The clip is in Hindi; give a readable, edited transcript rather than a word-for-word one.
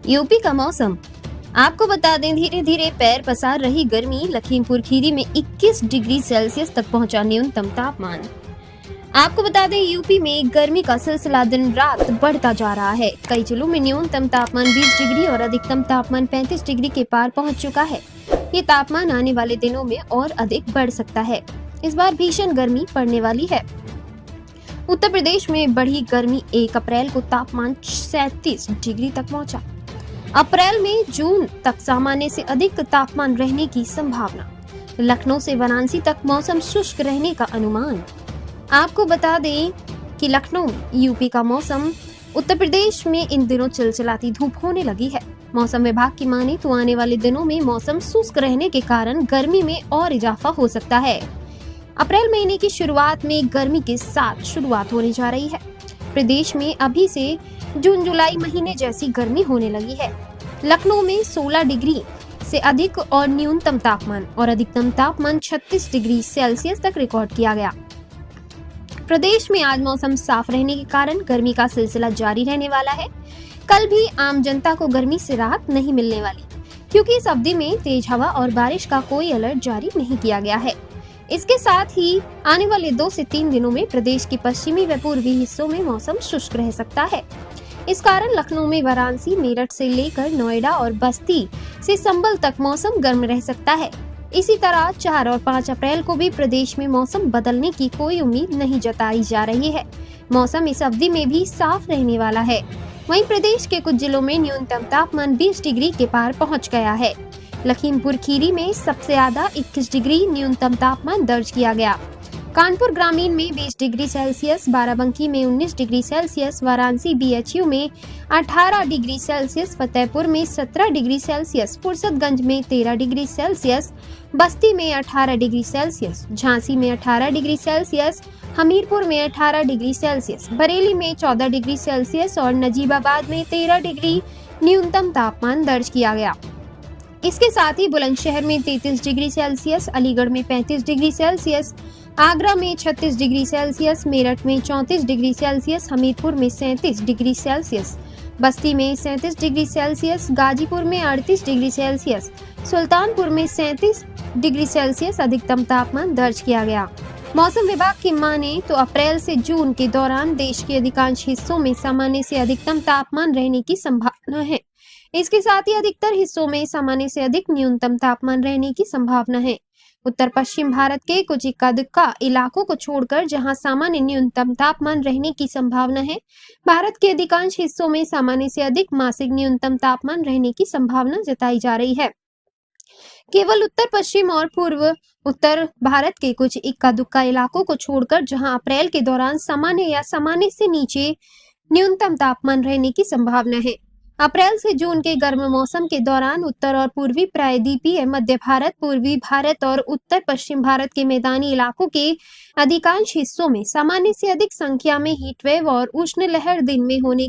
यूपी का मौसम। आपको बता दें, धीरे धीरे पैर पसार रही गर्मी लखीमपुर खीरी में 21 डिग्री सेल्सियस तक पहुंचा न्यूनतम तापमान। आपको बता दें, यूपी में गर्मी का सिलसिला दिन रात बढ़ता जा रहा है। कई जिलों में न्यूनतम तापमान 20 डिग्री और अधिकतम तापमान 35 डिग्री के पार पहुंच चुका है। ये तापमान आने वाले दिनों में और अधिक बढ़ सकता है। इस बार भीषण गर्मी पड़ने वाली है। उत्तर प्रदेश में बढ़ी गर्मी 1 अप्रैल को तापमान 37 डिग्री तक पहुंचा। अप्रैल में जून तक सामान्य से अधिक तापमान रहने की संभावना। लखनऊ से वाराणसी तक मौसम शुष्क रहने का अनुमान। आपको बता दें कि लखनऊ यूपी का मौसम, उत्तर प्रदेश में इन दिनों चिलचिलाती धूप होने लगी है। मौसम विभाग की माने तो आने वाले दिनों में मौसम शुष्क रहने के कारण गर्मी में और इजाफा हो सकता है। अप्रैल महीने की शुरुआत में गर्मी के साथ शुरुआत होने जा रही है। प्रदेश में अभी से जून जुलाई महीने जैसी गर्मी होने लगी है। लखनऊ में 16 डिग्री से अधिक और न्यूनतम तापमान और अधिकतम तापमान 36 डिग्री सेल्सियस तक रिकॉर्ड किया गया। प्रदेश में आज मौसम साफ रहने के कारण गर्मी का सिलसिला जारी रहने वाला है। कल भी आम जनता को गर्मी से राहत नहीं मिलने वाली, क्योंकि इस अवधि में तेज हवा और बारिश का कोई अलर्ट जारी नहीं किया गया है। इसके साथ ही आने वाले 2 से 3 दिनों में प्रदेश के पश्चिमी व पूर्वी हिस्सों में मौसम शुष्क रह सकता है। इस कारण लखनऊ में वाराणसी, मेरठ से लेकर नोएडा और बस्ती से संभल तक मौसम गर्म रह सकता है। इसी तरह 4 और 5 अप्रैल को भी प्रदेश में मौसम बदलने की कोई उम्मीद नहीं जताई जा रही है। मौसम इस अवधि में भी साफ रहने वाला है। वहीं प्रदेश के कुछ जिलों में न्यूनतम तापमान 20 डिग्री के पार पहुंच गया है। लखीमपुर खीरी में सबसे ज्यादा 21 डिग्री न्यूनतम तापमान दर्ज किया गया। कानपुर ग्रामीण में 20 डिग्री सेल्सियस, बाराबंकी में 19 डिग्री सेल्सियस, वाराणसी बीएचयू में 18 डिग्री सेल्सियस, फतेहपुर में 17 डिग्री सेल्सियस, फुर्सतगंज में 13 डिग्री सेल्सियस, बस्ती में 18 डिग्री सेल्सियस, झांसी में 18 डिग्री सेल्सियस, हमीरपुर में 18 डिग्री सेल्सियस, बरेली में 14 डिग्री सेल्सियस और नजीबाबाद में 13 डिग्री न्यूनतम तापमान दर्ज किया गया। इसके साथ ही बुलंदशहर में 33 डिग्री सेल्सियस, अलीगढ़ में 35 डिग्री सेल्सियस, आगरा में 36 डिग्री सेल्सियस, मेरठ में 34 डिग्री सेल्सियस, हमीरपुर में 37 डिग्री सेल्सियस, बस्ती में 37 डिग्री सेल्सियस, गाजीपुर में 38 डिग्री सेल्सियस, सुल्तानपुर में 37 डिग्री सेल्सियस अधिकतम तापमान दर्ज किया गया। मौसम विभाग की माने तो अप्रैल से जून के दौरान देश के अधिकांश हिस्सों में सामान्य से अधिकतम तापमान रहने की संभावना है। इसके साथ ही अधिकतर हिस्सों में सामान्य से अधिक न्यूनतम तापमान रहने की संभावना है। उत्तर पश्चिम भारत के कुछ इक्का दुक्का इलाकों को छोड़कर जहां सामान्य न्यूनतम तापमान रहने की संभावना है, भारत के अधिकांश हिस्सों में सामान्य से अधिक मासिक न्यूनतम तापमान रहने की संभावना जताई जा रही है। केवल उत्तर पश्चिम और पूर्व उत्तर भारत के कुछ इक्का दुक्का इलाकों को छोड़कर जहां अप्रैल के दौरान सामान्य या सामान्य से नीचे न्यूनतम तापमान रहने की संभावना है। अप्रैल से जून के गर्म मौसम के दौरान उत्तर और पूर्वी प्रायद्वीपीय मध्य भारत, पूर्वी भारत और उत्तर पश्चिम भारत के मैदानी इलाकों के अधिकांश हिस्सों में सामान्य से अधिक संख्या में हीट वेव और उष्ण लहर दिन में होने